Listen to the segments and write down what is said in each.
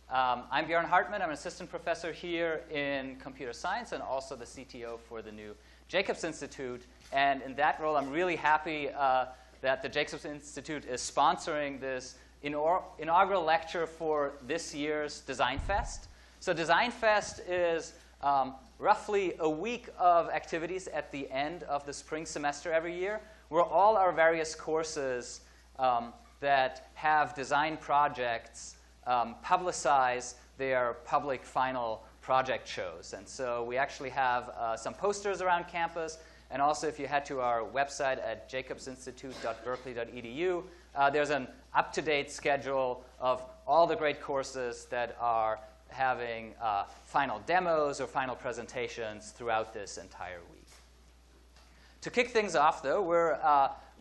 I'm Bjorn Hartman. I'm an assistant professor here in computer science and also the CTO for the new Jacobs Institute. And in that role, I'm really happy that the Jacobs Institute is sponsoring this inaugural lecture for this year's Design Fest. So Design Fest is roughly a week of activities at the end of the spring semester every year, where all our various courses that have design projects publicize their public final project shows. And so we actually have some posters around campus. And also, if you head to our website at jacobsinstitute.berkeley.edu, there's an up-to-date schedule of all the great courses that are having final demos or final presentations throughout this entire week. To kick things off, though, we're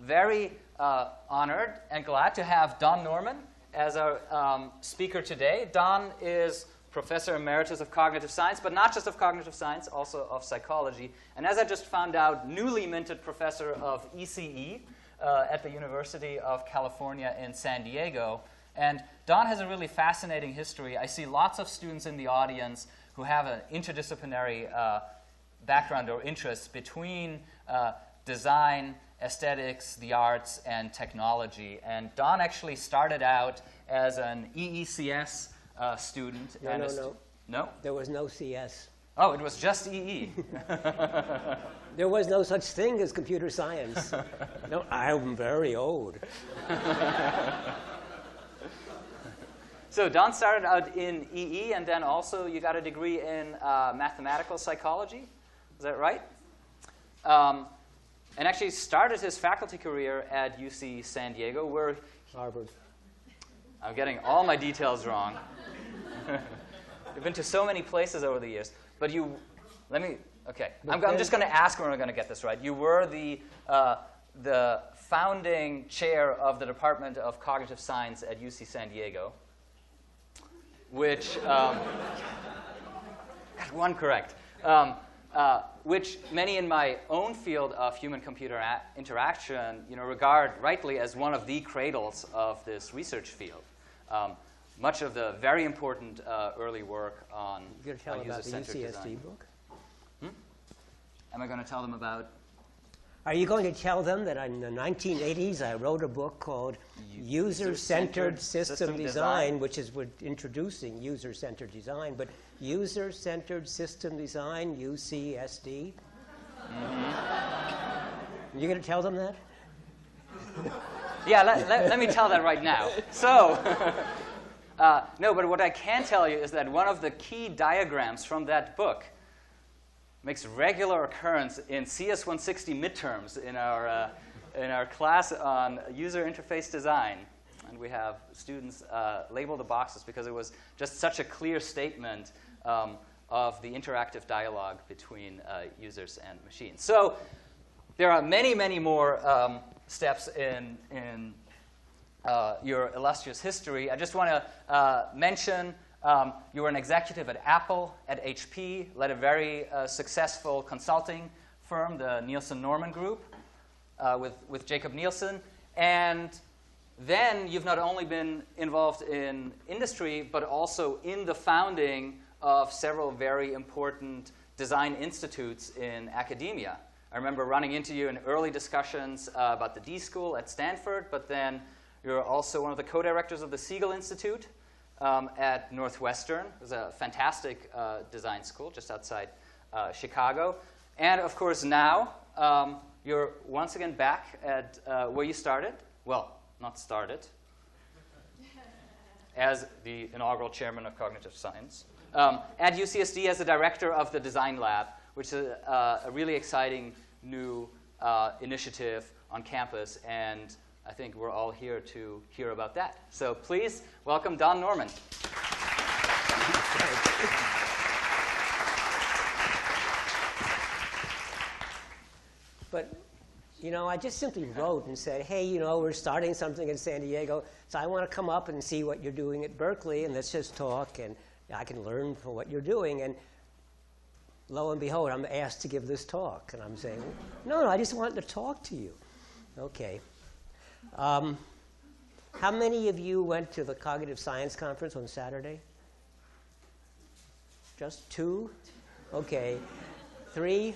very honored and glad to have Don Norman as our speaker today. Don is Professor Emeritus of Cognitive Science, but not just of Cognitive Science, also of Psychology. And as I just found out, newly minted Professor of ECE at the University of California in San Diego. And Don has a really fascinating history. I see lots of students in the audience who have an interdisciplinary background or interest between design, aesthetics, the arts, and technology. And Don actually started out as an EECS student. No? There was no CS. Oh, it was just EE. There was no such thing as computer science. No, I'm very old. So Don started out in EE, and then also you got a degree in mathematical psychology. Is that right? And actually started his faculty career at UC San Diego, where Harvard. I'm getting all my details wrong. You've been to so many places over the years. But I'm just going to ask when we're going to get this right. You were the founding chair of the Department of Cognitive Science at UC San Diego, which, got one correct, which many in my own field of human-computer interaction regard rightly as one of the cradles of this research field. Much of the very important early work on user-centered design. Book? Am I going to tell them about? Are you going to tell them that in the 1980s I wrote a book called User-Centered System Design, which is we're introducing user-centered design, but User-Centered System Design, UCSD? Mm-hmm. You going to tell them that? Yeah, let me tell that right now. So, no, but what I can tell you is that one of the key diagrams from that book makes regular occurrence in CS 160 midterms in our class on user interface design. And we have students label the boxes because it was just such a clear statement of the interactive dialogue between users and machines. So there are many, many more steps in your illustrious history. I just want to mention you were an executive at Apple, at HP, led a very successful consulting firm, the Nielsen Norman Group, with Jacob Nielsen. And then you've not only been involved in industry, but also in the founding of several very important design institutes in academia. I remember running into you in early discussions about the D School at Stanford, but then you're also one of the co-directors of the Siegel Institute at Northwestern. It was a fantastic design school just outside Chicago. And of course now, you're once again back at where you started. Well, not started, as the inaugural chairman of cognitive science. At UCSD as the director of the Design Lab, which is a really exciting new initiative on campus. And I think we're all here to hear about that. So please welcome Don Norman. But, I just simply wrote and said, hey, we're starting something in San Diego, so I want to come up and see what you're doing at Berkeley, and let's just talk, and I can learn from what you're doing. And lo and behold, I'm asked to give this talk. And I'm saying, no, I just wanted to talk to you. OK. How many of you went to the Cognitive Science Conference on Saturday? Just 2? Okay. 3?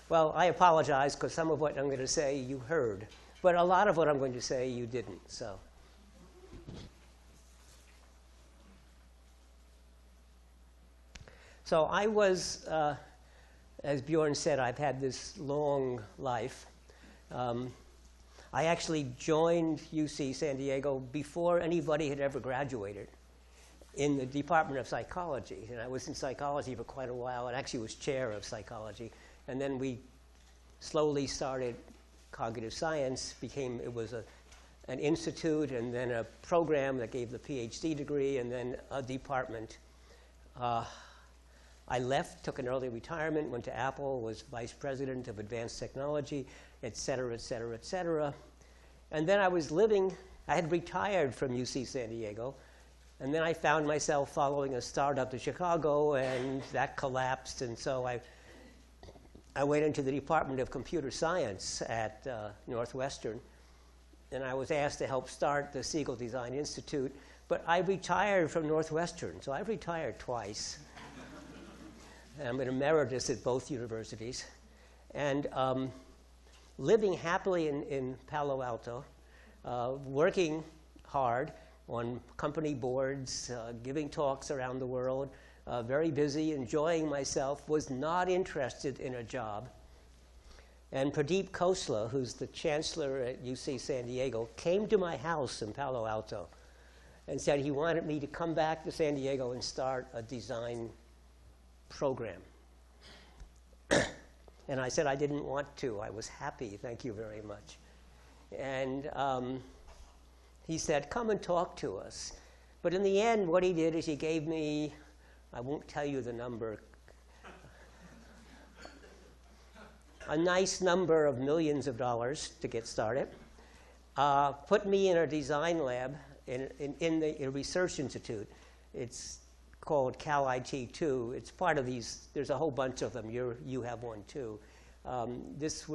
Well, I apologize because some of what I'm going to say you heard. But a lot of what I'm going to say you didn't. So I was, as Bjorn said, I've had this long life. I actually joined UC San Diego before anybody had ever graduated in the Department of Psychology. And I was in psychology for quite a while and actually was chair of psychology. And then we slowly started cognitive science, it was an institute and then a program that gave the PhD degree and then a department. I left, took an early retirement, went to Apple, was vice president of advanced technology, et cetera, et cetera, et cetera. And then I had retired from UC San Diego, and then I found myself following a startup to Chicago, and that collapsed, and so I went into the Department of Computer Science at Northwestern, and I was asked to help start the Siegel Design Institute, but I retired from Northwestern, so I've retired twice. I'm an emeritus at both universities. And living happily in Palo Alto, working hard on company boards, giving talks around the world, very busy, enjoying myself, was not interested in a job. And Pradeep Khosla, who's the chancellor at UC San Diego, came to my house in Palo Alto and said he wanted me to come back to San Diego and start a design program. And I said I didn't want to. I was happy, thank you very much. And he said, come and talk to us. But in the end, what he did is he gave me, I won't tell you the number, a nice number of millions of dollars to get started, put me in a design lab in a research institute. It's called CalIT2. It's part of these. There's a whole bunch of them. You have one too. This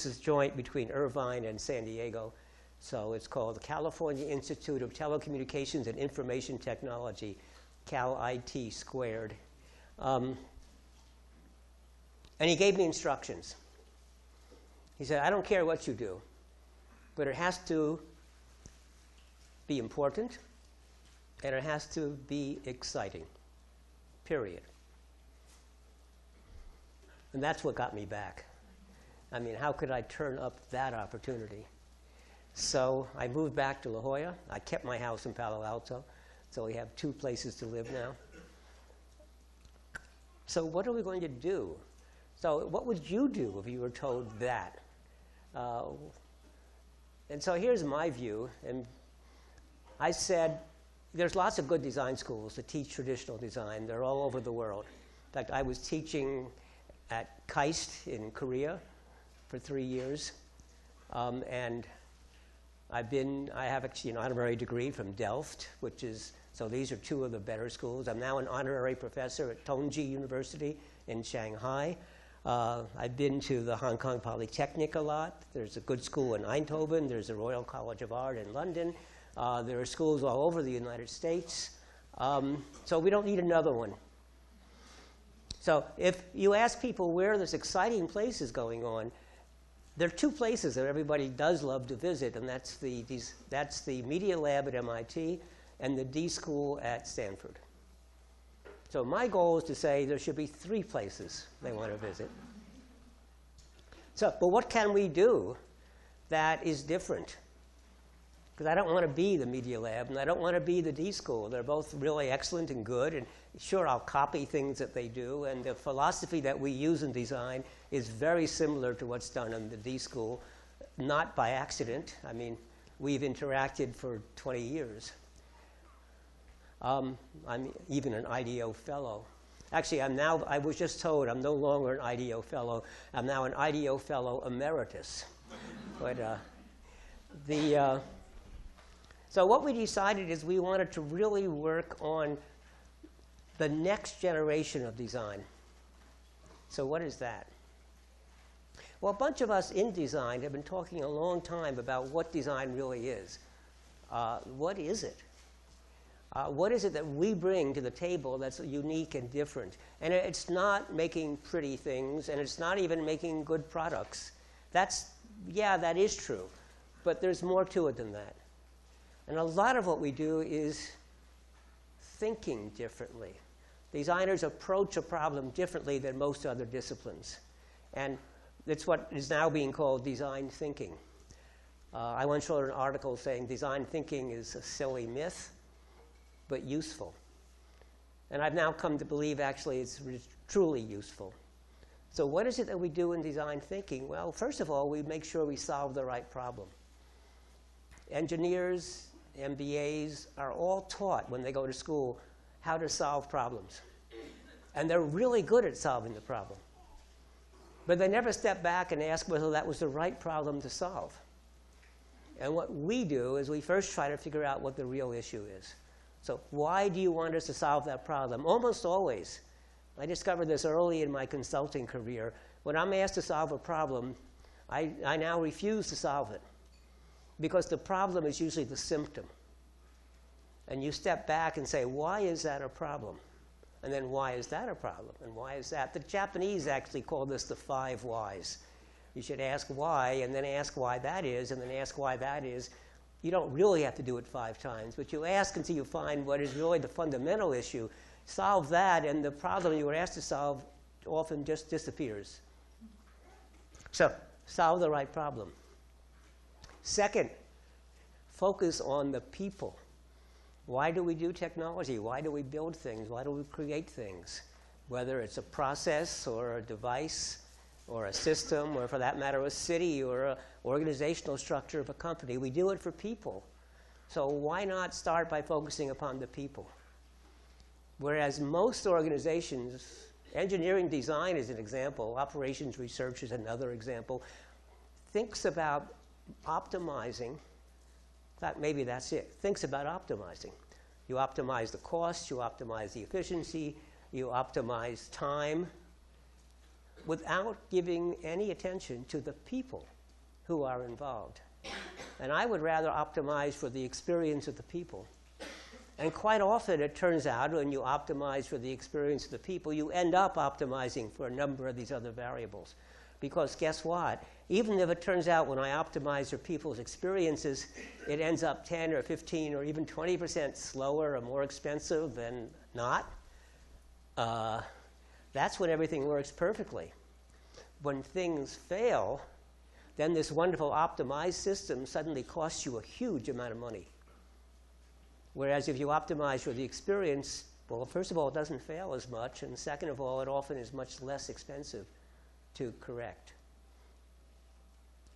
is joint between Irvine and San Diego. So it's called the California Institute of Telecommunications and Information Technology, CalIT squared. And he gave me instructions. He said, I don't care what you do, but it has to be important and it has to be exciting. Period. And that's what got me back. I mean, how could I turn up that opportunity? So I moved back to La Jolla. I kept my house in Palo Alto, so we have 2 places to live now. So what are we going to do? So what would you do if you were told that? And so here's my view. And I said, there's lots of good design schools that teach traditional design. They're all over the world. In fact, I was teaching at KAIST in Korea for 3 years. And I have actually an honorary degree from Delft, so these are 2 of the better schools. I'm now an honorary professor at Tongji University in Shanghai. I've been to the Hong Kong Polytechnic a lot. There's a good school in Eindhoven. There's a Royal College of Art in London. There are schools all over the United States. So we don't need another one. So if you ask people where this exciting place is going on, there are 2 places that everybody does love to visit, and that's the Media Lab at MIT and the D School at Stanford. So my goal is to say there should be 3 places they want to visit. So, but what can we do that is different? Because I don't want to be the Media Lab, and I don't want to be the D School. They're both really excellent and good, and sure, I'll copy things that they do, and the philosophy that we use in design is very similar to what's done in the D School, not by accident. I mean, we've interacted for 20 years. I'm even an IDEO Fellow. Actually, I was just told I'm no longer an IDEO Fellow. I'm now an IDEO Fellow emeritus. But so what we decided is we wanted to really work on the next generation of design. So what is that? Well, a bunch of us in design have been talking a long time about what design really is. What is it? What is it that we bring to the table that's unique and different? And it's not making pretty things, and it's not even making good products. Yeah, that is true. But there's more to it than that. And a lot of what we do is thinking differently. Designers approach a problem differently than most other disciplines. And it's what is now being called design thinking. I once wrote an article saying design thinking is a silly myth, but useful. And I've now come to believe actually it's truly useful. So what is it that we do in design thinking? Well, first of all, we make sure we solve the right problem. Engineers, MBAs are all taught when they go to school how to solve problems. And they're really good at solving the problem. But they never step back and ask whether that was the right problem to solve. And what we do is we first try to figure out what the real issue is. So why do you want us to solve that problem? Almost always. I discovered this early in my consulting career. When I'm asked to solve a problem, I now refuse to solve it, because the problem is usually the symptom. And you step back and say, why is that a problem? And then why is that a problem? And why is that? The Japanese actually call this the 5 whys. You should ask why, and then ask why that is, and then ask why that is. You don't really have to do it 5 times, but you ask until you find what is really the fundamental issue. Solve that, and the problem you were asked to solve often just disappears. So, solve the right problem. Second, focus on the people. Why do we do technology? Why do we build things? Why do we create things? Whether it's a process or a device or a system, or for that matter, a city or an organizational structure of a company, we do it for people. So why not start by focusing upon the people? Whereas most organizations, engineering design is an example, operations research is another example, thinks about optimizing. In fact, maybe that's it. Thinks about optimizing. You optimize the cost, you optimize the efficiency, you optimize time, without giving any attention to the people who are involved. And I would rather optimize for the experience of the people. And quite often it turns out when you optimize for the experience of the people, you end up optimizing for a number of these other variables. Because guess what? Even if it turns out when I optimize for people's experiences, it ends up 10 or 15 or even 20% slower or more expensive than not, that's when everything works perfectly. When things fail, then this wonderful optimized system suddenly costs you a huge amount of money. Whereas if you optimize for the experience, well, first of all, it doesn't fail as much, and second of all, it often is much less expensive to correct.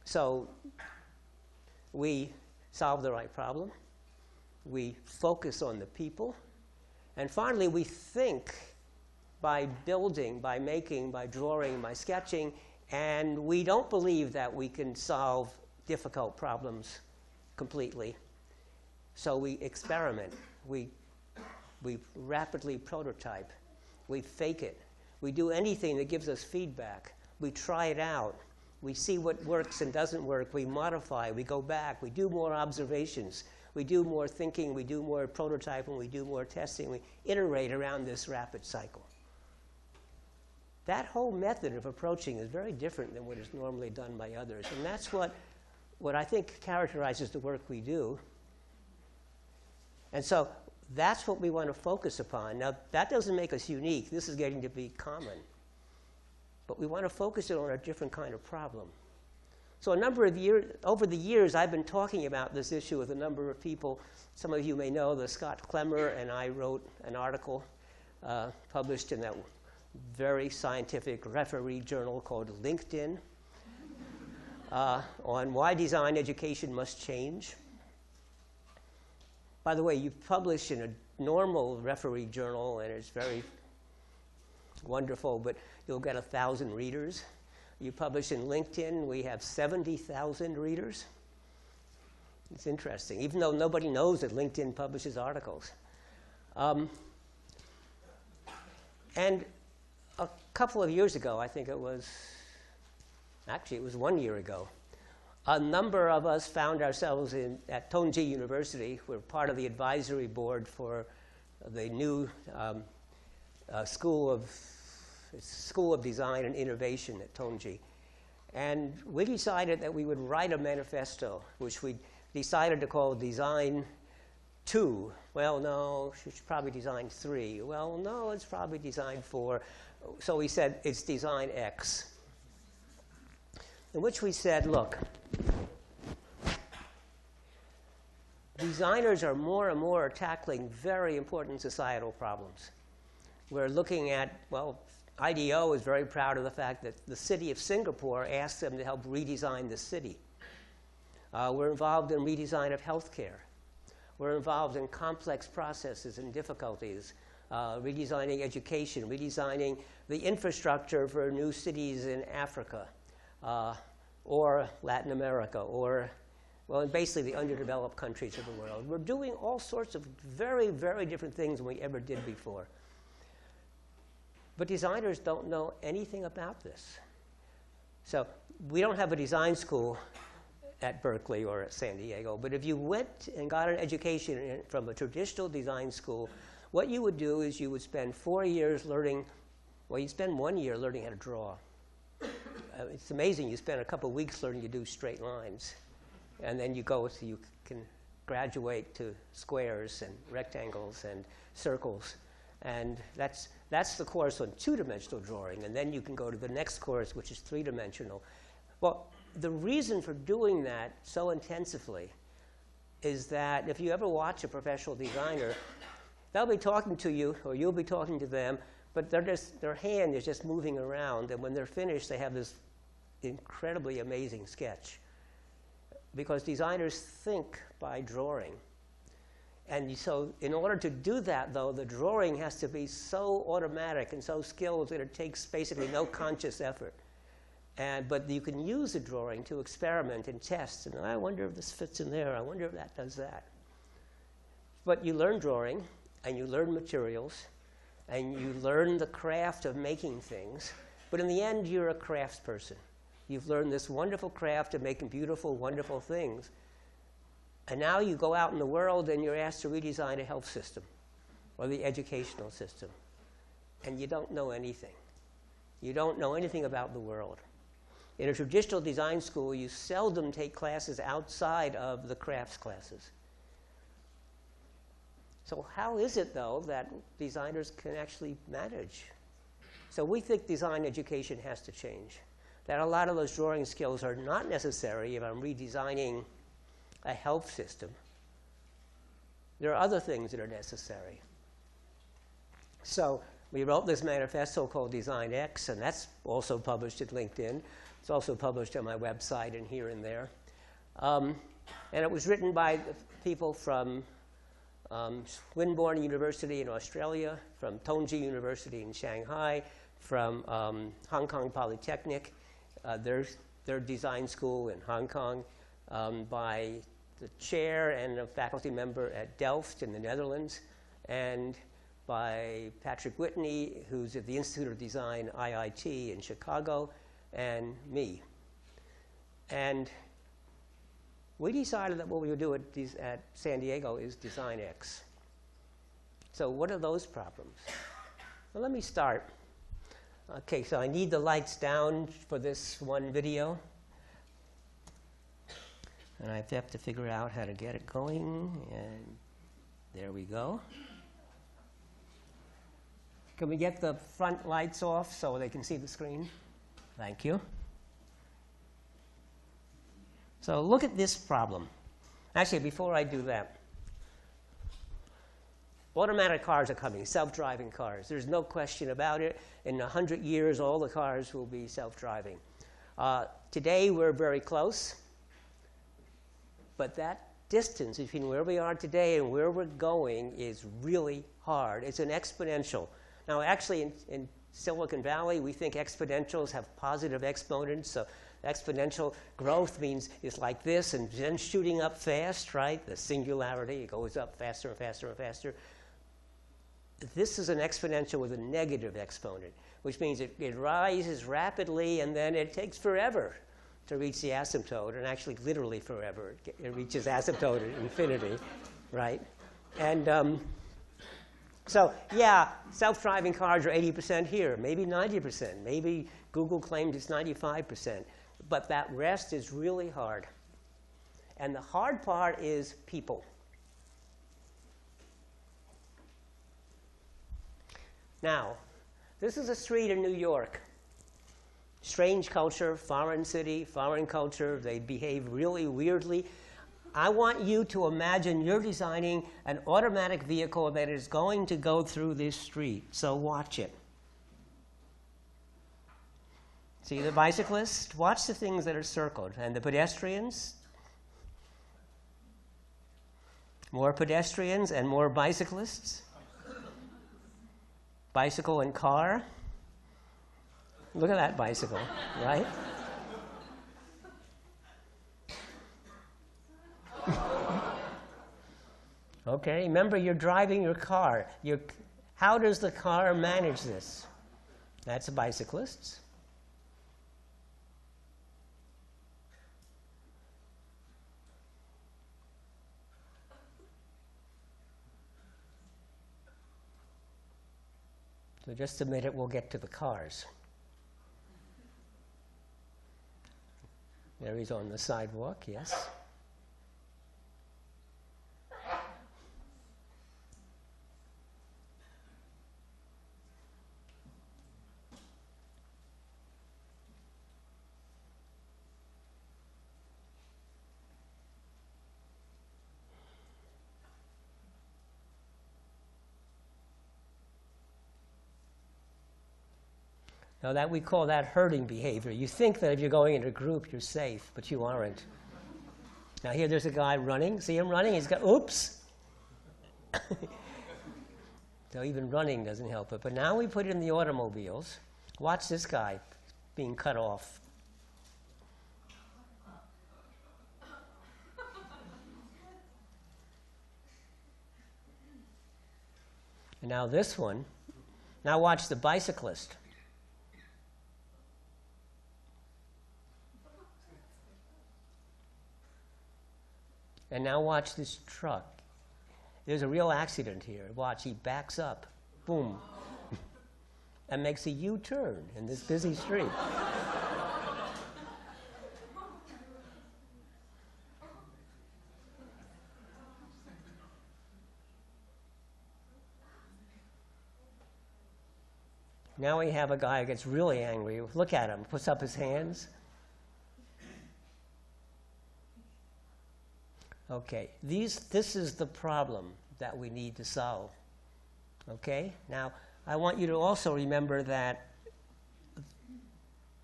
So we solve the right problem, we focus on the people, and finally we think by building, by making, by drawing, by sketching, and we don't believe that we can solve difficult problems completely. So we experiment, we rapidly prototype, we fake it, we do anything that gives us feedback, we try it out, we see what works and doesn't work, we modify, we go back, we do more observations, we do more thinking, we do more prototyping, we do more testing, we iterate around this rapid cycle. That whole method of approaching is very different than what is normally done by others. And that's what I think characterizes the work we do. And so that's what we want to focus upon. Now, that doesn't make us unique. This is getting to be common. But we want to focus it on a different kind of problem. So over the years, I've been talking about this issue with a number of people. Some of you may know that Scott Clemmer and I wrote an article published in that very scientific referee journal called LinkedIn on why design education must change. By the way, you publish in a normal referee journal, and it's very wonderful, but you'll get 1,000 readers. You publish in LinkedIn, we have 70,000 readers. It's interesting, even though nobody knows that LinkedIn publishes articles. And a couple of years ago, I think it was 1 year ago, a number of us found ourselves at Tongji University. We're part of the advisory board for the new School of Design and Innovation at Tongji. And we decided that we would write a manifesto, which we decided to call Design 2. Well, no, it's probably Design 3. Well, no, it's probably Design 4. So we said it's Design X, in which we said, look, designers are more and more tackling very important societal problems. We're looking at, well, IDEO is very proud of the fact that the city of Singapore asked them to help redesign the city. We're involved in redesign of healthcare. We're involved in complex processes and difficulties, redesigning education, redesigning the infrastructure for new cities in Africa or Latin America or, well, basically the underdeveloped countries of the world. We're doing all sorts of very, very different things than we ever did before. But designers don't know anything about this. So we don't have a design school at Berkeley or at San Diego, but if you went and got an education from a traditional design school, what you would do is you would spend 4 years learning, well, you'd spend 1 year learning how to draw. It's amazing. You spend a couple of weeks learning to do straight lines. And then you go, so you can graduate to squares and rectangles and circles. And that's the course on two-dimensional drawing. And then you can go to the next course, which is three-dimensional. Well, the reason for doing that so intensively is that if you ever watch a professional designer, they'll be talking to you, or you'll be talking to them, but their hand is just moving around. And when they're finished, they have this incredibly amazing sketch. Because designers think by drawing. And so in order to do that, though, the drawing has to be so automatic and so skilled that it takes basically no conscious effort. But you can use the drawing to experiment and test. And I wonder if this fits in there. I wonder if that does that. But you learn drawing, and you learn materials, and you learn the craft of making things. But in the end, you're a craftsperson. You've learned this wonderful craft of making beautiful, wonderful things. And now you go out in the world and you're asked to redesign a health system or the educational system. And you don't know anything. You don't know anything about the world. In a traditional design school, you seldom take classes outside of the crafts classes. So how is it, though, that designers can actually manage? So we think design education has to change. That a lot of those drawing skills are not necessary if I'm redesigning a health system. There are other things that are necessary. So we wrote this manifesto called Design X, and that's also published at LinkedIn. It's also published on my website and here and there. And it was written by people from Swinburne University in Australia, from Tongji University in Shanghai, from Hong Kong Polytechnic, their design school in Hong Kong, by the chair and a faculty member at Delft in the Netherlands, and by Patrick Whitney, who's at the Institute of Design, IIT in Chicago, and me. And we decided that what we would do at San Diego is Design X. So what are those problems? Well, let me start. Okay, so I need the lights down for this one video. And I have to figure out how to get it going. And there we go. Can we get the front lights off so they can see the screen? Thank you. So look at this problem. Actually, before I do that, automatic cars are coming, self-driving cars. There's no question about it. In 100 years, all the cars will be self-driving. Today, we're very close. But that distance between where we are today and where we're going is really hard. It's an exponential. Now, actually, in Silicon Valley, we think exponentials have positive exponents. So exponential growth means it's like this and then shooting up fast, right? The singularity, it goes up faster and faster and faster. This is an exponential with a negative exponent, which means it rises rapidly and then it takes forever to reach the asymptote, and actually literally forever. It reaches asymptote at infinity, right? And so, yeah, self-driving cars are 80% here, maybe 90%. Maybe Google claims it's 95%. But that rest is really hard. And the hard part is people. Now, this is a street in New York. Strange culture, foreign city, foreign culture. They behave really weirdly. I want you to imagine you're designing an automatic vehicle that is going to go through this street. So watch it. See the bicyclists? Watch the things that are circled. And the pedestrians? More pedestrians and more bicyclists? Bicycle and car? Look at that bicycle, right? Okay, remember you're driving your car. How does the car manage this? That's bicyclists. So just a minute, we'll get to the cars. There he's on the sidewalk, yes. Now that we call that herding behavior. You think that if you're going in a group, you're safe, but you aren't. Now here there's a guy running. See him running? He's got, oops. So even running doesn't help it. But now we put it in the automobiles. Watch this guy being cut off. And now this one. Now watch the bicyclist. And now watch this truck. There's a real accident here. Watch, he backs up, boom, and makes a U-turn in this busy street. Now we have a guy who gets really angry. Look at him, puts up his hands. Okay, this is the problem that we need to solve. Okay, now I want you to also remember that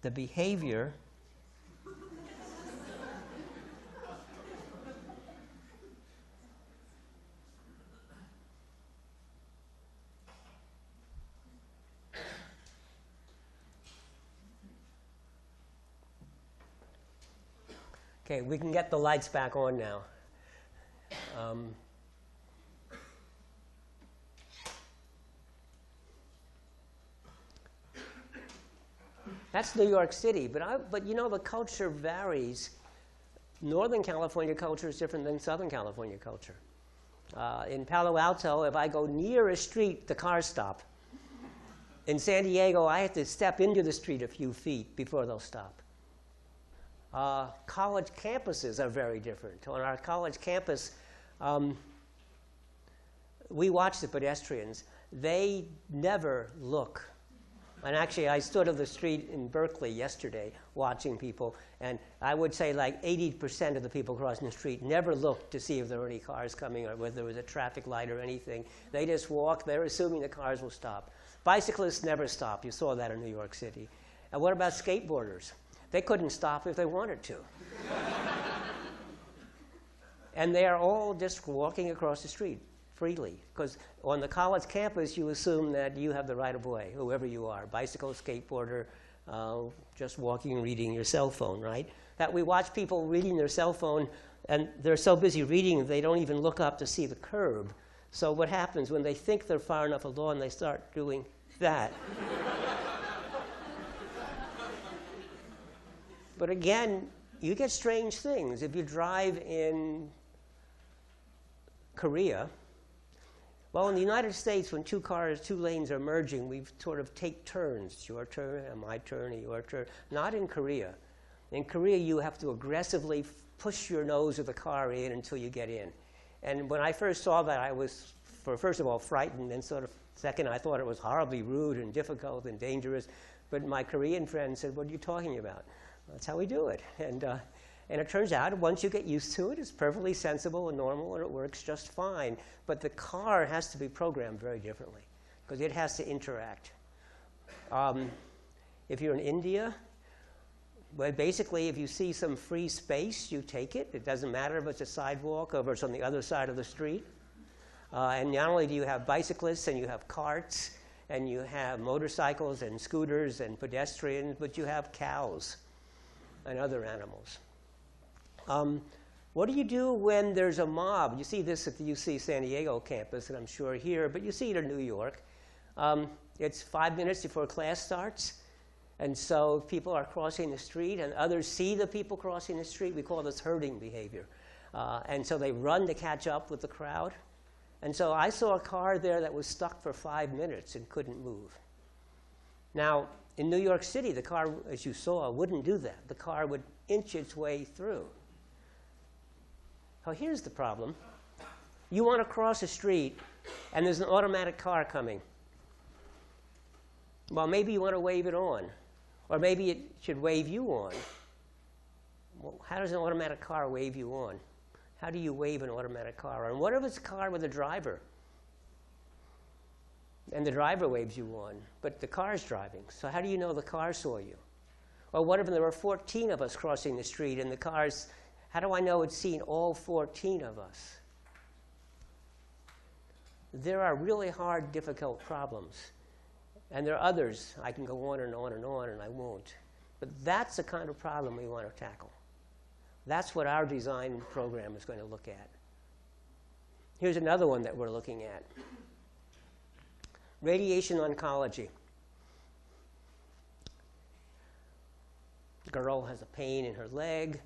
the behavior okay, we can get the lights back on now. That's New York City, but you know the culture varies. Northern California culture is different than Southern California culture. In Palo Alto, if I go near a street, the cars stop. In San Diego, I have to step into the street a few feet before they'll stop. College campuses are very different. On our college campus, we watch the pedestrians. They never look. And actually, I stood on the street in Berkeley yesterday watching people, and I would say like 80% of the people crossing the street never looked to see if there were any cars coming or whether there was a traffic light or anything. They just walk. They're assuming the cars will stop. Bicyclists never stop. You saw that in New York City. And what about skateboarders? They couldn't stop if they wanted to. And they are all just walking across the street freely. Because on the college campus, you assume that you have the right of way, whoever you are, bicycle, skateboarder, just walking and reading your cell phone, right? That we watch people reading their cell phone, and they're so busy reading, they don't even look up to see the curb. So what happens when they think they're far enough along, they start doing that. But again, you get strange things. If you drive in Korea, well, in the United States, when two lanes are merging, we sort of take turns. It's your turn, and my turn, and your turn. Not in Korea. In Korea, you have to aggressively push your nose of the car in until you get in. And when I first saw that, I was, first of all, frightened, and sort of second, I thought it was horribly rude and difficult and dangerous. But my Korean friend said, "What are you talking about?" That's how we do it. And it turns out, once you get used to it, it's perfectly sensible and normal, and it works just fine. But the car has to be programmed very differently, because it has to interact. If you're in India, well, basically, if you see some free space, you take it. It doesn't matter if it's a sidewalk or if it's on the other side of the street. And not only do you have bicyclists and you have carts and you have motorcycles and scooters and pedestrians, but you have cows and other animals. What do you do when there's a mob? You see this at the UC San Diego campus, and I'm sure here, but you see it in New York. It's 5 minutes before class starts, and so people are crossing the street, and others see the people crossing the street. We call this herding behavior. And so they run to catch up with the crowd. And so I saw a car there that was stuck for 5 minutes and couldn't move. Now, in New York City, the car, as you saw, wouldn't do that. The car would inch its way through. Now, here's the problem. You want to cross a street, and there's an automatic car coming. Well, maybe you want to wave it on, or maybe it should wave you on. Well, how does an automatic car wave you on? How do you wave an automatic car on? What if it's a car with a driver? And the driver waves you on, but the car's driving. So how do you know the car saw you? Or what if there were 14 of us crossing the street and the car's, how do I know it's seen all 14 of us? There are really hard, difficult problems. And there are others. I can go on and on and on, and I won't. But that's the kind of problem we want to tackle. That's what our design program is going to look at. Here's another one that we're looking at. Radiation oncology. The girl has a pain in her leg.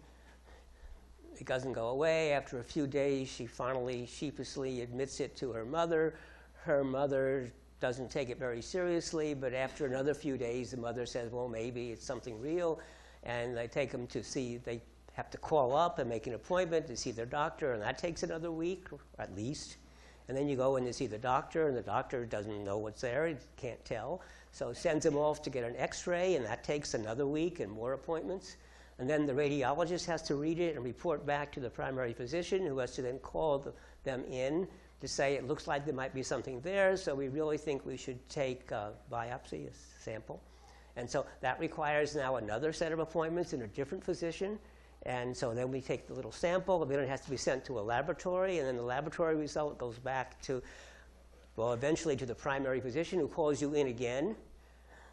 It doesn't go away. After a few days, she finally sheepishly admits it to her mother. Her mother doesn't take it very seriously, but after another few days, the mother says, well, maybe it's something real. And they take them to see, they have to call up and make an appointment to see their doctor, and that takes another week, at least. And then you go in to see the doctor, and the doctor doesn't know what's there, he can't tell. So sends them off to get an x-ray, and that takes another week and more appointments. And then the radiologist has to read it and report back to the primary physician, who has to then call them in to say it looks like there might be something there, so we really think we should take a biopsy, a sample. And so that requires now another set of appointments in a different physician. And so then we take the little sample, then it has to be sent to a laboratory, and then the laboratory result goes back to, well, eventually to the primary physician, who calls you in again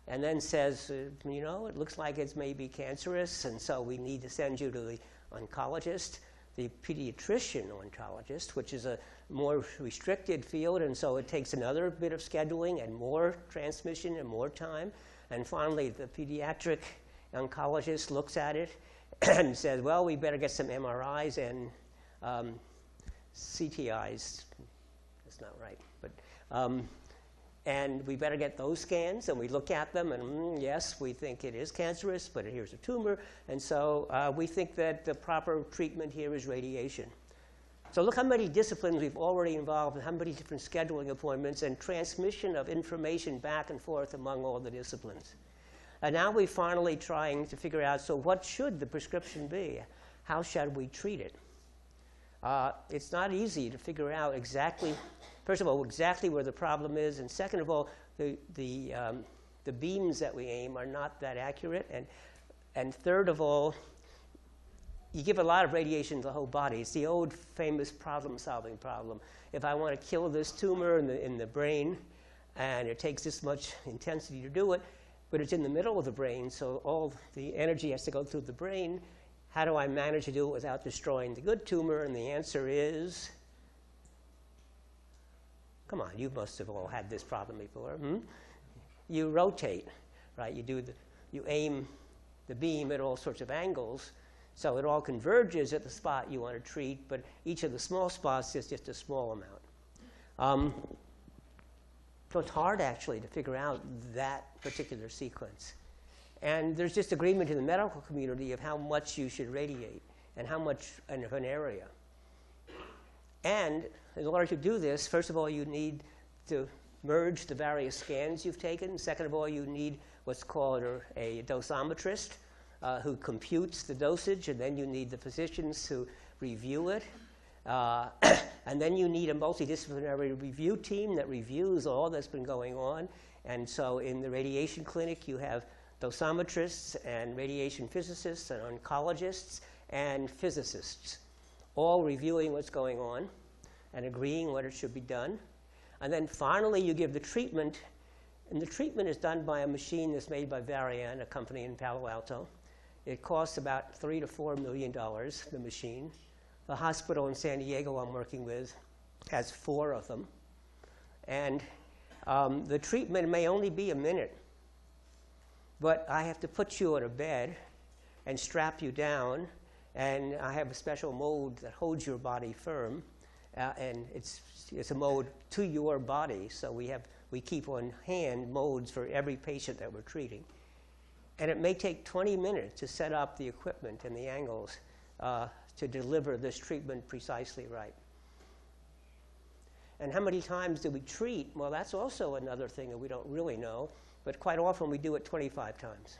and then says, you know, it looks like it's maybe cancerous, and so we need to send you to the oncologist, the pediatrician oncologist, which is a more restricted field, and so it takes another bit of scheduling and more transmission and more time. And finally, the pediatric oncologist looks at it and says, well, we better get some MRIs and CTIs. That's not right. But, and we better get those scans, and we look at them, and yes, we think it is cancerous, but here's a tumor. And so we think that the proper treatment here is radiation. So look how many disciplines we've already involved, and how many different scheduling appointments and transmission of information back and forth among all the disciplines. And now we're finally trying to figure out, so what should the prescription be? How should we treat it? It's not easy to figure out exactly, first of all, exactly where the problem is, and second of all, the beams that we aim are not that accurate, and third of all, you give a lot of radiation to the whole body. It's the old famous problem-solving problem. If I want to kill this tumor in the brain, and it takes this much intensity to do it, but it's in the middle of the brain, so all the energy has to go through the brain. How do I manage to do it without destroying the good tumor? And the answer is, come on, you must have all had this problem before. You rotate, right? You aim the beam at all sorts of angles. So it all converges at the spot you want to treat, but each of the small spots is just a small amount. So it's hard, actually, to figure out that particular sequence. And there's just agreement in the medical community of how much you should radiate and how much of an area. And in order to do this, first of all, you need to merge the various scans you've taken. Second of all, you need what's called a dosimetrist who computes the dosage, and then you need the physicians who review it. And then you need a multidisciplinary review team that reviews all that's been going on. And so in the radiation clinic, you have dosimetrists and radiation physicists and oncologists and physicists, all reviewing what's going on and agreeing what it should be done. And then finally, you give the treatment. And the treatment is done by a machine that's made by Varian, a company in Palo Alto. It costs about $3 to $4 million, the machine. The hospital in San Diego I'm working with has 4 of them. And the treatment may only be a minute. But I have to put you on a bed and strap you down. And I have a special mold that holds your body firm. And it's a mold to your body. So we keep on hand molds for every patient that we're treating. And it may take 20 minutes to set up the equipment and the angles to deliver this treatment precisely right. And how many times do we treat? Well, that's also another thing that we don't really know. But quite often we do it 25 times.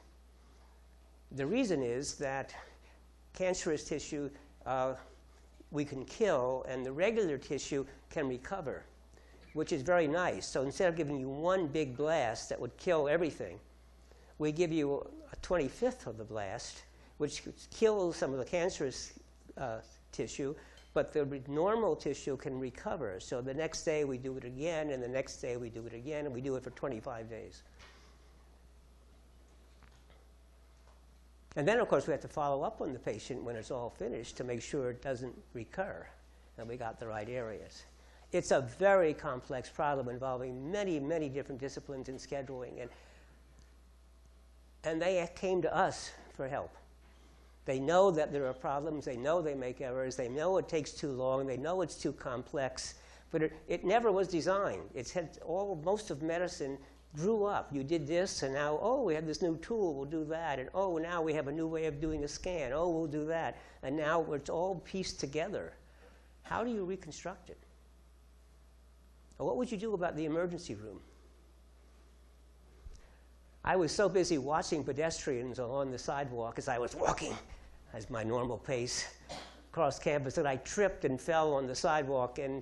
The reason is that cancerous tissue we can kill, and the regular tissue can recover, which is very nice. So instead of giving you one big blast that would kill everything, we give you a 25th of the blast, which kills some of the cancerous tissue, but the normal tissue can recover. So the next day we do it again, and the next day we do it again, and we do it for 25 days. And then, of course, we have to follow up on the patient when it's all finished to make sure it doesn't recur and we got the right areas. It's a very complex problem involving many, many different disciplines in scheduling. And they came to us for help. They know that there are problems. They know they make errors. They know it takes too long. They know it's too complex. But it never was designed. It's had most of medicine grew up. You did this, and now, oh, we have this new tool, we'll do that. And oh, now we have a new way of doing a scan. Oh, we'll do that. And now it's all pieced together. How do you reconstruct it? Or what would you do about the emergency room? I was so busy watching pedestrians along the sidewalk as I was walking, as my normal pace, across campus, that I tripped and fell on the sidewalk. And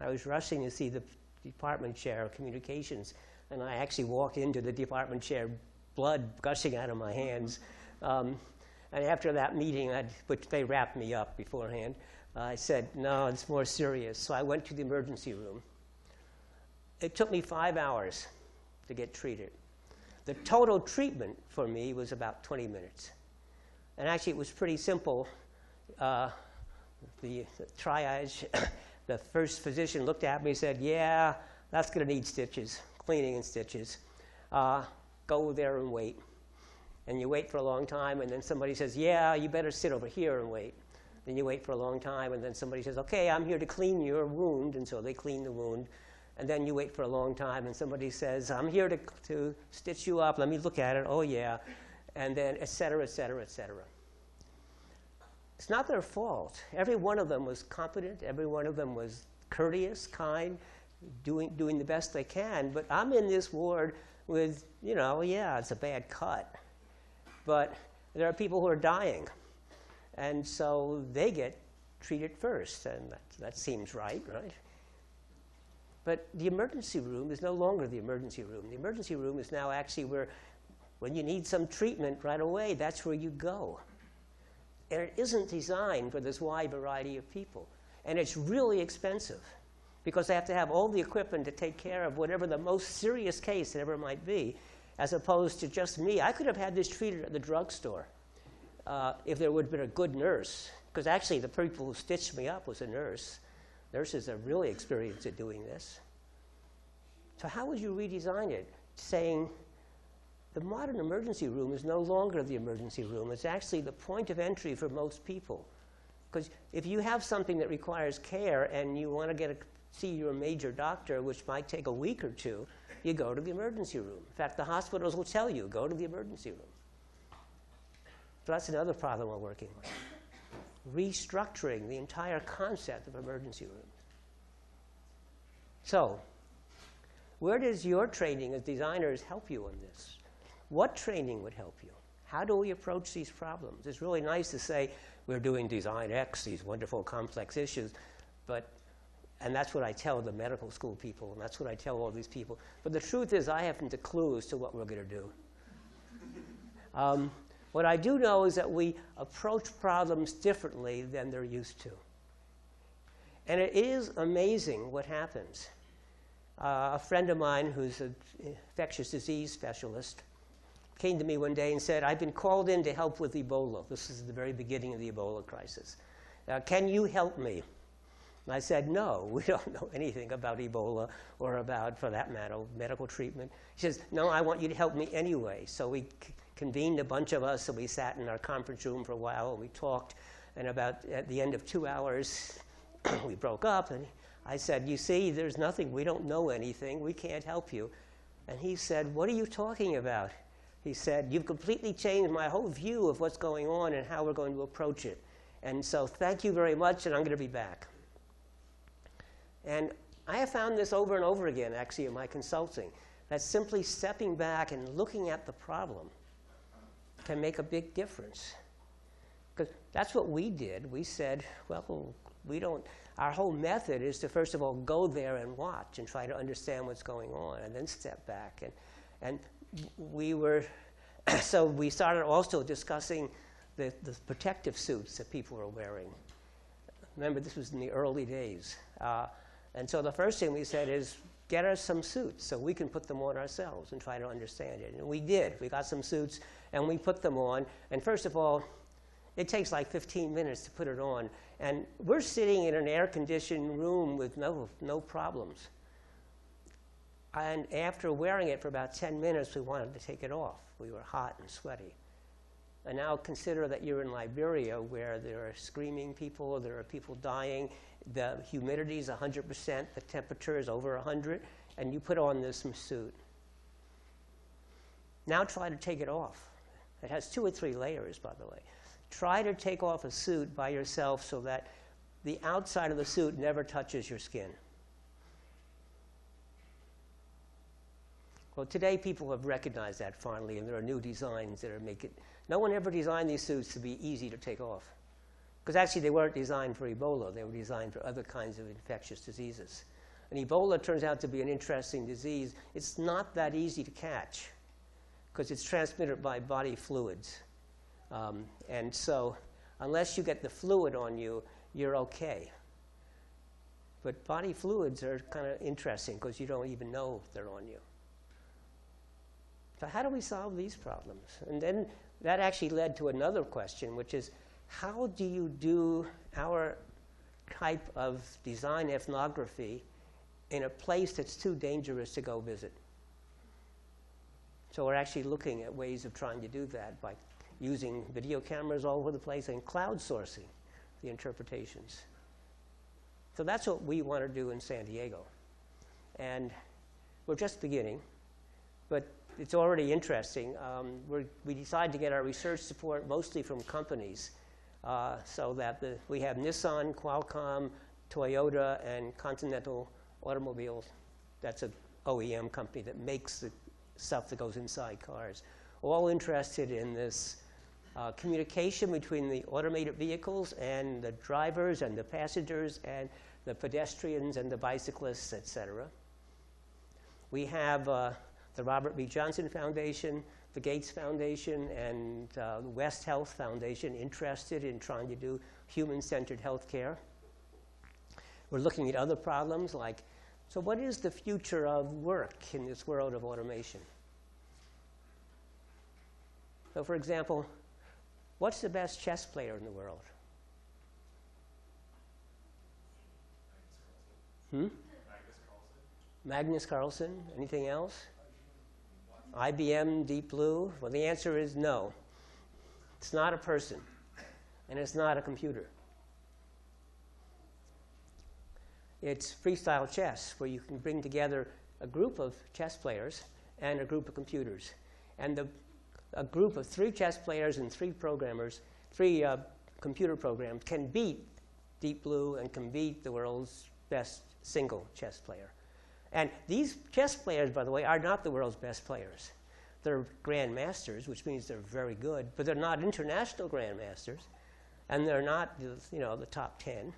I was rushing to see the department chair of communications, and I actually walked into the department chair, blood gushing out of my hands. And after that meeting, which they wrapped me up beforehand, I said, no, it's more serious. So I went to the emergency room. It took me 5 hours to get treated. The total treatment for me was about 20 minutes. And actually, it was pretty simple. The triage, the first physician looked at me and said, yeah, that's going to need stitches, cleaning and stitches. Go there and wait. And you wait for a long time, and then somebody says, yeah, you better sit over here and wait. Then you wait for a long time, and then somebody says, okay, I'm here to clean your wound, and so they clean the wound. And then you wait for a long time, and somebody says, I'm here to stitch you up. Let me look at it. Oh, yeah. And then et cetera, et cetera, et cetera. It's not their fault. Every one of them was competent. Every one of them was courteous, kind, doing the best they can. But I'm in this ward with, yeah, it's a bad cut. But there are people who are dying. And so they get treated first. And that seems right? But the emergency room is no longer the emergency room. The emergency room is now actually where, when you need some treatment right away, that's where you go. And it isn't designed for this wide variety of people. And it's really expensive because they have to have all the equipment to take care of whatever the most serious case it ever might be, as opposed to just me. I could have had this treated at the drugstore if there would have been a good nurse, because actually the people who stitched me up was a nurse. Nurses are really experienced at doing this. So how would you redesign it, saying, the modern emergency room is no longer the emergency room. It's actually the point of entry for most people. Because if you have something that requires care and you want to see your major doctor, which might take a week or two, you go to the emergency room. In fact, the hospitals will tell you, go to the emergency room. So that's another problem we're working on. Restructuring the entire concept of emergency rooms. So, where does your training as designers help you on this? What training would help you? How do we approach these problems? It's really nice to say we're doing Design X, these wonderful complex issues, and that's what I tell the medical school people, and that's what I tell all these people. But the truth is I haven't a clue as to what we're going to do. What I do know is that we approach problems differently than they're used to. And it is amazing what happens. A friend of mine who's an infectious disease specialist came to me one day and said, I've been called in to help with Ebola. This is the very beginning of the Ebola crisis. Can you help me? And I said, no, we don't know anything about Ebola or about, for that matter, medical treatment. He says, no, I want you to help me anyway. So we convened a bunch of us, and we sat in our conference room for a while, and we talked. And at the end of 2 hours, we broke up, and I said, you see, there's nothing, we don't know anything, we can't help you. And he said, what are you talking about? He said, you've completely changed my whole view of what's going on and how we're going to approach it. And so thank you very much, and I'm going to be back. And I have found this over and over again, actually, in my consulting, that simply stepping back and looking at the problem can make a big difference. Because that's what we did. We said, well, our whole method is to, first of all, go there and watch and try to understand what's going on, and then step back. And so we started also discussing the protective suits that people were wearing. Remember, this was in the early days. And so the first thing we said is, get us some suits so we can put them on ourselves and try to understand it. And we did. We got some suits, and we put them on. And first of all, it takes like 15 minutes to put it on. And we're sitting in an air-conditioned room with no problems. And after wearing it for about 10 minutes, we wanted to take it off. We were hot and sweaty. And now consider that you're in Liberia, where there are screaming people, there are people dying, the humidity is 100%, the temperature is over 100, and you put on this suit. Now try to take it off. It has 2 or 3 layers, by the way. Try to take off a suit by yourself so that the outside of the suit never touches your skin. Well, today people have recognized that finally, and there are new designs that make it. No one ever designed these suits to be easy to take off. Because actually they weren't designed for Ebola. They were designed for other kinds of infectious diseases. And Ebola turns out to be an interesting disease. It's not that easy to catch because it's transmitted by body fluids. And so unless you get the fluid on you, you're okay. But body fluids are kind of interesting because you don't even know they're on you. So how do we solve these problems? And then that actually led to another question, which is, how do you do our type of design ethnography in a place that's too dangerous to go visit? So we're actually looking at ways of trying to do that by using video cameras all over the place and crowdsourcing the interpretations. So that's what we want to do in San Diego. And we're just beginning, but it's already interesting. We decided to get our research support mostly from companies so that we have Nissan, Qualcomm, Toyota, and Continental Automobiles. That's an OEM company that makes the stuff that goes inside cars. All interested in this communication between the automated vehicles and the drivers and the passengers and the pedestrians and the bicyclists, et cetera. We have the Robert B. Johnson Foundation, the Gates Foundation, and the West Health Foundation interested in trying to do human-centered healthcare. We're looking at other problems like, so what is the future of work in this world of automation? So for example, what's the best chess player in the world? Magnus Carlsen. Anything else? IBM, Deep Blue? Well, the answer is no. It's not a person, and it's not a computer. It's freestyle chess, where you can bring together a group of chess players and a group of computers. And a group of 3 chess players and 3 programmers, 3 computer programs, can beat Deep Blue and can beat the world's best single chess player. And these chess players, by the way, are not the world's best players. They're grandmasters, which means they're very good, but they're not international grandmasters, and they're not, you know, the top 10.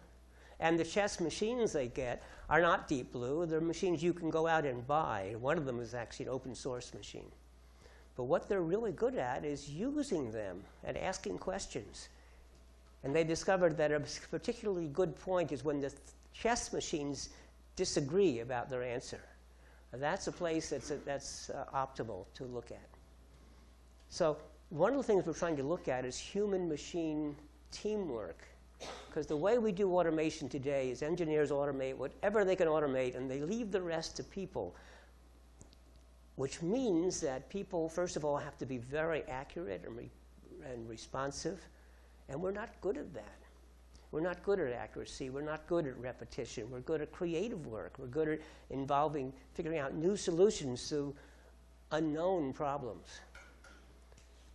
And the chess machines they get are not Deep Blue. They're machines you can go out and buy. One of them is actually an open source machine. But what they're really good at is using them and asking questions. And they discovered that a particularly good point is when the chess machines disagree about their answer. And that's a place that's optimal to look at. So one of the things we're trying to look at is human-machine teamwork. Because the way we do automation today is engineers automate whatever they can automate, and they leave the rest to people, which means that people, first of all, have to be very accurate and responsive, and we're not good at that. We're not good at accuracy. We're not good at repetition. We're good at creative work. We're good at figuring out new solutions to unknown problems.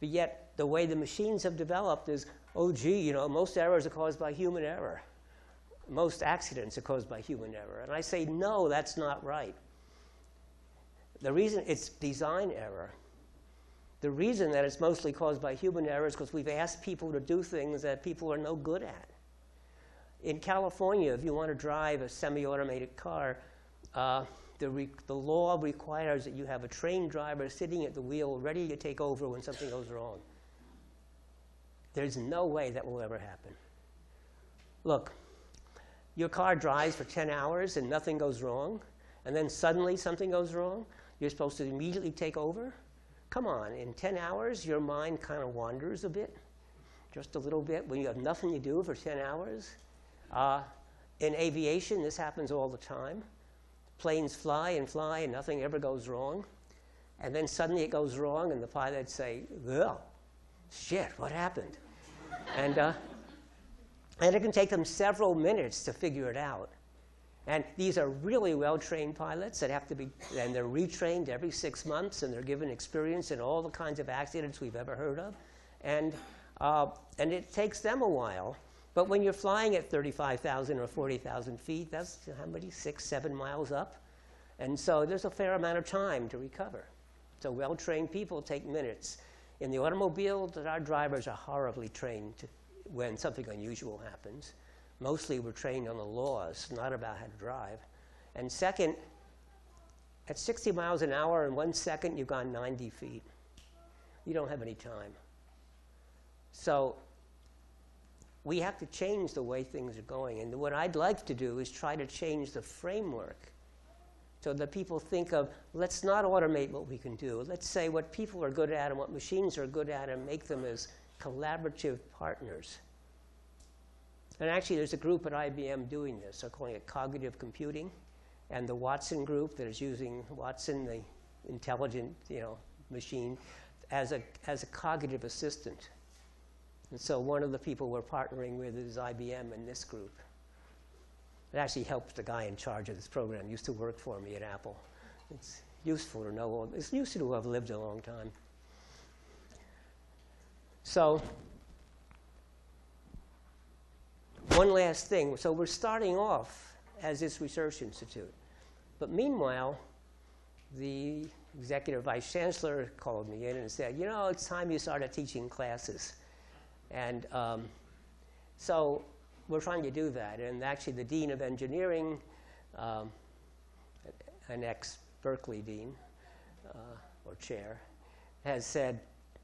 But yet, the way the machines have developed is, oh, gee, you know, most errors are caused by human error. Most accidents are caused by human error. And I say, no, that's not right. The reason it's design error. The reason that it's mostly caused by human error is because we've asked people to do things that people are no good at. In California, if you want to drive a semi-automated car, the law requires that you have a trained driver sitting at the wheel ready to take over when something goes wrong. There's no way that will ever happen. Look, your car drives for 10 hours and nothing goes wrong, and then suddenly something goes wrong. You're supposed to immediately take over? Come on, in 10 hours, your mind kind of wanders a bit, just a little bit, when you have nothing to do for 10 hours. In aviation, this happens all the time. Planes fly and nothing ever goes wrong. And then suddenly it goes wrong, and the pilots say, well, shit, what happened? And it can take them several minutes to figure it out. And these are really well-trained pilots that have to be, and they're retrained every 6 months, and they're given experience in all the kinds of accidents we've ever heard of. And it takes them a while. But when you're flying at 35,000 or 40,000 feet, that's how many, 6, 7 miles up? And so there's a fair amount of time to recover. So well-trained people take minutes. In the automobile, our drivers are horribly trained when something unusual happens. Mostly we're trained on the laws, not about how to drive. And second, at 60 miles an hour in 1 second, you've gone 90 feet. You don't have any time. So we have to change the way things are going. And what I'd like to do is try to change the framework so that people think of, let's not automate what we can do. Let's say what people are good at and what machines are good at and make them as collaborative partners. And actually, there's a group at IBM doing this. They're calling it cognitive computing. And the Watson group that is using Watson, the intelligent machine, as a cognitive assistant. And so one of the people we're partnering with is IBM in this group. It actually helps the guy in charge of this program. Used to work for me at Apple. It's useful to know. It's useful to have lived a long time. So one last thing. So we're starting off as this research institute. But meanwhile, the executive vice chancellor called me in and said, it's time you started teaching classes. And so we're trying to do that. And actually, the dean of engineering, an ex-Berkeley dean or chair, has said,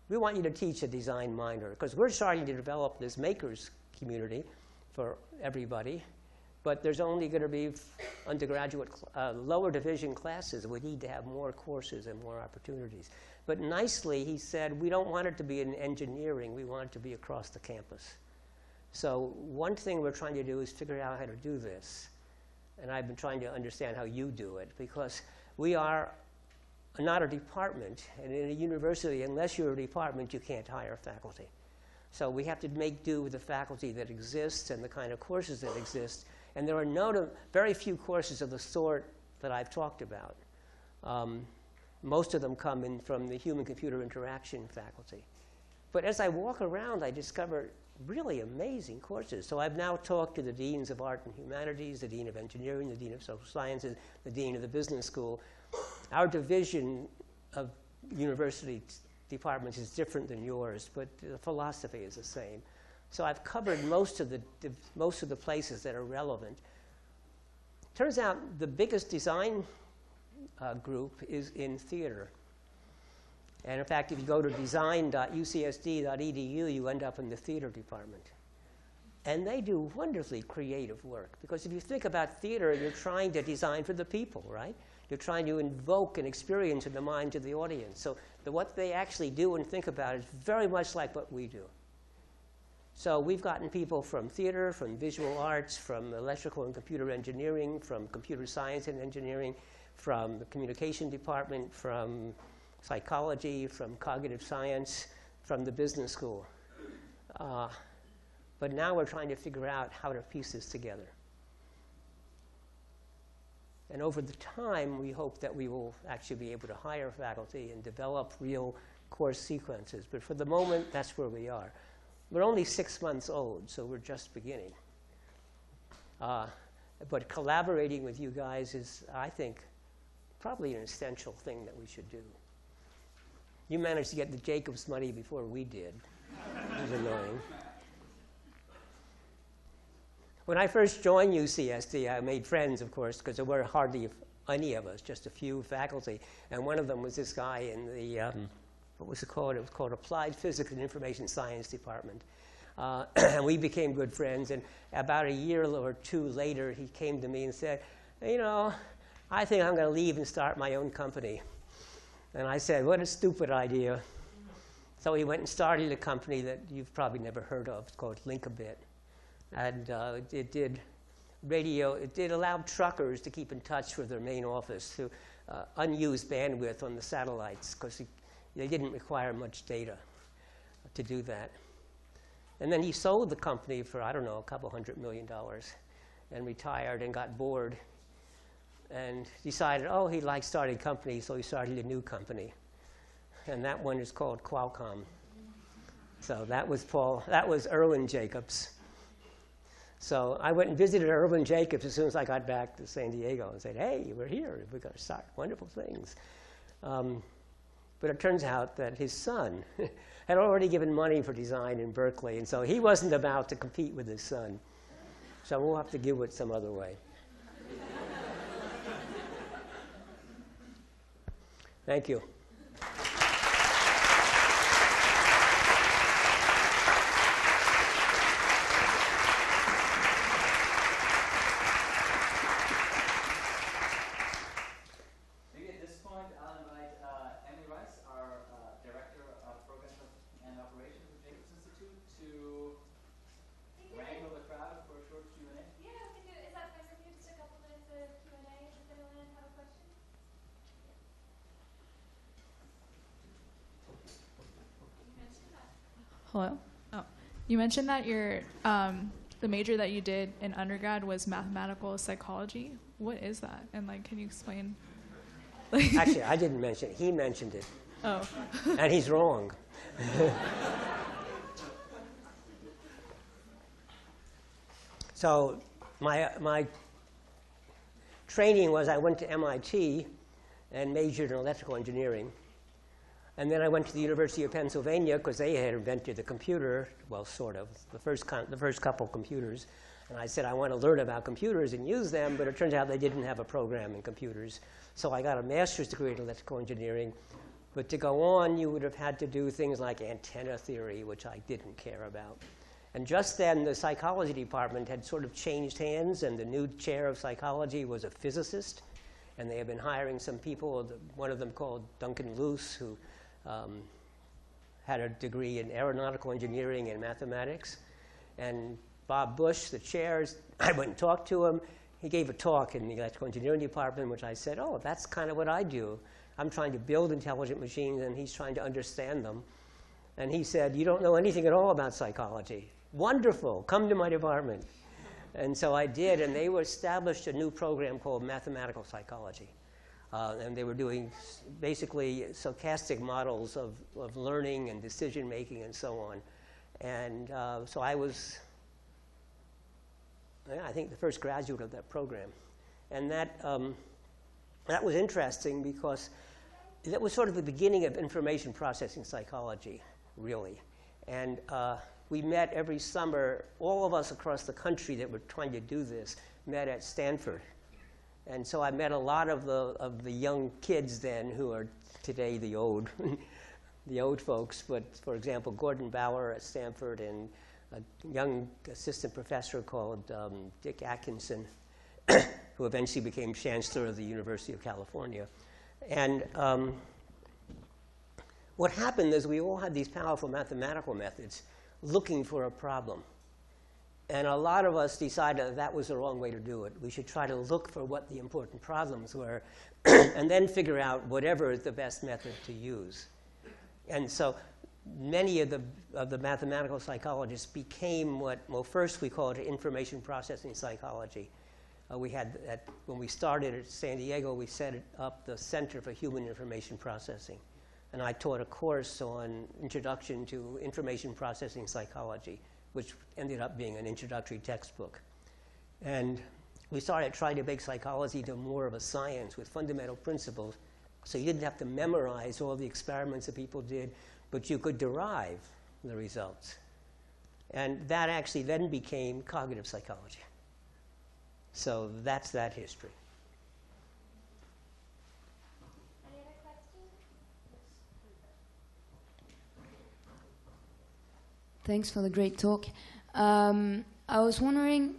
we want you to teach a design minor, because we're starting to develop this makers community for everybody. But there's only going to be undergraduate, lower division classes. We need to have more courses and more opportunities. But nicely, he said, we don't want it to be in engineering. We want it to be across the campus. So one thing we're trying to do is figure out how to do this. And I've been trying to understand how you do it, because we are not a department. And in a university, unless you're a department, you can't hire faculty. So we have to make do with the faculty that exists and the kind of courses that exist. And there are very few courses of the sort that I've talked about. Most of them come in from the human-computer interaction faculty. But as I walk around, I discover really amazing courses. So I've now talked to the deans of art and humanities, the dean of engineering, the dean of social sciences, the dean of the business school. Our division of university departments is different than yours, but the philosophy is the same. So I've covered most of the places that are relevant. Turns out the biggest design group is in theater. And in fact, if you go to design.ucsd.edu, you end up in the theater department. And they do wonderfully creative work. Because if you think about theater, you're trying to design for the people, right? You're trying to invoke an experience in the mind of the audience. So what they actually do and think about is very much like what we do. So we've gotten people from theater, from visual arts, from electrical and computer engineering, from computer science and engineering, from the communication department, from psychology, from cognitive science, from the business school. But now we're trying to figure out how to piece this together. And over the time, we hope that we will actually be able to hire faculty and develop real course sequences. But for the moment, that's where we are. We're only 6 months old, so we're just beginning. But collaborating with you guys is, I think, probably an essential thing that we should do. You managed to get the Jacobs money before we did, which is annoying. When I first joined UCSD, I made friends, of course, because there were hardly any of us, just a few faculty. And one of them was this guy in the, what was it called? It was called Applied Physics and Information Science Department. And we became good friends. And about a year or two later, he came to me and said, you know, I think I'm going to leave and start my own company. And I said, what a stupid idea. So he went and started a company that you've probably never heard of. It's called Linkabit. And it did allow truckers to keep in touch with their main office through unused bandwidth on the satellites, because they didn't require much data to do that. And then he sold the company for, I don't know, $200 million and retired and got bored and decided, oh, he liked starting companies, so he started a new company. And that one is called Qualcomm. So that was Erwin Jacobs. So I went and visited Erwin Jacobs as soon as I got back to San Diego and said, hey, we're here. We're going to start wonderful things. But it turns out that his son had already given money for design in Berkeley, and so he wasn't about to compete with his son. So we'll have to give it some other way. Thank you. Hello? Oh. You mentioned that the major that you did in undergrad was mathematical psychology. What is that? And can you explain? Actually, I didn't mention it. He mentioned it. Oh. And he's wrong. So my training was I went to MIT and majored in electrical engineering. And then I went to the University of Pennsylvania because they had invented the computer, well, sort of, the first couple computers. And I said, I want to learn about computers and use them, but it turns out they didn't have a program in computers. So I got a master's degree in electrical engineering. But to go on, you would have had to do things like antenna theory, which I didn't care about. And just then, the psychology department had sort of changed hands, and the new chair of psychology was a physicist. And they had been hiring some people, one of them called Duncan Luce, who had a degree in aeronautical engineering and mathematics. And Bob Bush, the chair, I went and talked to him. He gave a talk in the electrical engineering department, which I said, oh, that's kind of what I do. I'm trying to build intelligent machines, and he's trying to understand them. And he said, you don't know anything at all about psychology. Wonderful, come to my department. And so I did, and they established a new program called mathematical psychology. And they were doing basically stochastic models of learning and decision making and so on. And so I was, I think, the first graduate of that program. And that was interesting because that was sort of the beginning of information processing psychology, really. And we met every summer, all of us across the country that were trying to do this met at Stanford. And so I met a lot of the young kids then who are today the old folks. But for example, Gordon Bauer at Stanford and a young assistant professor called Dick Atkinson, who eventually became chancellor of the University of California. And what happened is we all had these powerful mathematical methods looking for a problem. And a lot of us decided that was the wrong way to do it. We should try to look for what the important problems were and then figure out whatever is the best method to use. And so many of the mathematical psychologists became what, well, first we called it information processing psychology. We had, when we started at San Diego, we set up the Center for Human Information Processing. And I taught a course on Introduction to Information Processing Psychology, which ended up being an introductory textbook. And we started trying to make psychology into more of a science with fundamental principles, so you didn't have to memorize all the experiments that people did, but you could derive the results. And that actually then became cognitive psychology. So that's that history. Any other questions? Thanks for the great talk. I was wondering,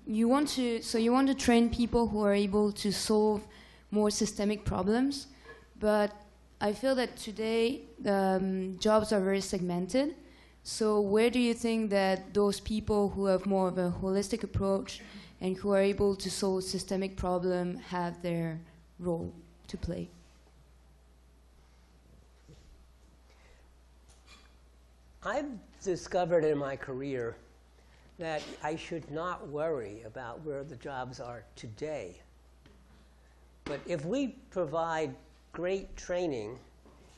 you want to train people who are able to solve more systemic problems, but I feel that today jobs are very segmented. So where do you think that those people who have more of a holistic approach and who are able to solve systemic problems have their role to play? I've discovered in my career that I should not worry about where the jobs are today. But if we provide great training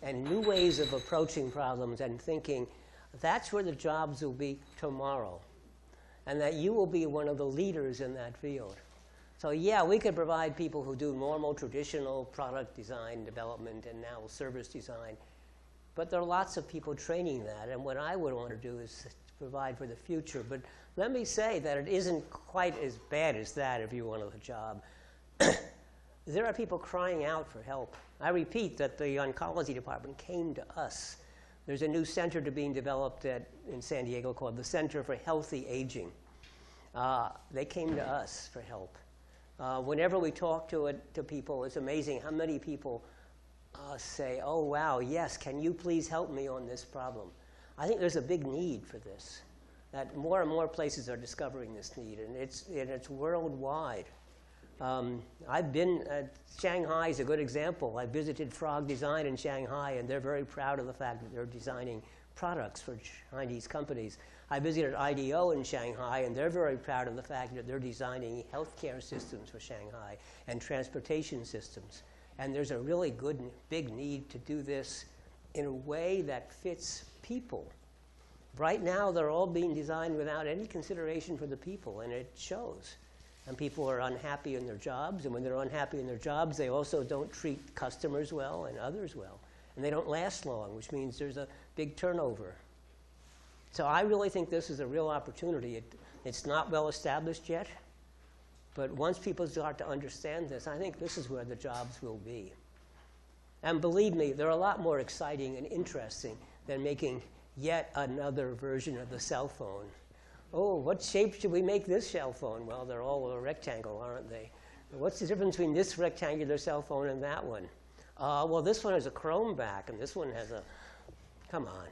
and new ways of approaching problems and thinking, that's where the jobs will be tomorrow, and that you will be one of the leaders in that field. So yeah, we could provide people who do normal, traditional product design, development, and now service design. But there are lots of people training that, and what I would want to do is provide for the future. But let me say that it isn't quite as bad as that if you want a job. There are people crying out for help. I repeat that the oncology department came to us. There's a new center being developed in San Diego called the Center for Healthy Aging. They came to us for help. Whenever we talk to people, it's amazing how many people say, oh, wow, yes, can you please help me on this problem? I think there's a big need for this, that more and more places are discovering this need, and it's worldwide. I've been, Shanghai is a good example. I visited Frog Design in Shanghai, and they're very proud of the fact that they're designing products for Chinese companies. I visited IDEO in Shanghai, and they're very proud of the fact that they're designing healthcare systems for Shanghai and transportation systems. And there's a really good, big need to do this in a way that fits people. Right now, they're all being designed without any consideration for the people, and it shows. And people are unhappy in their jobs, and when they're unhappy in their jobs, they also don't treat customers well and others well. And they don't last long, which means there's a big turnover. So I really think this is a real opportunity. It's not well established yet, but once people start to understand this, I think this is where the jobs will be. And believe me, they're a lot more exciting and interesting than making yet another version of the cell phone. Oh, what shape should we make this cell phone? Well, they're all a rectangle, aren't they? What's the difference between this rectangular cell phone and that one? Well, this one has a chrome back, and this one has a... Come on.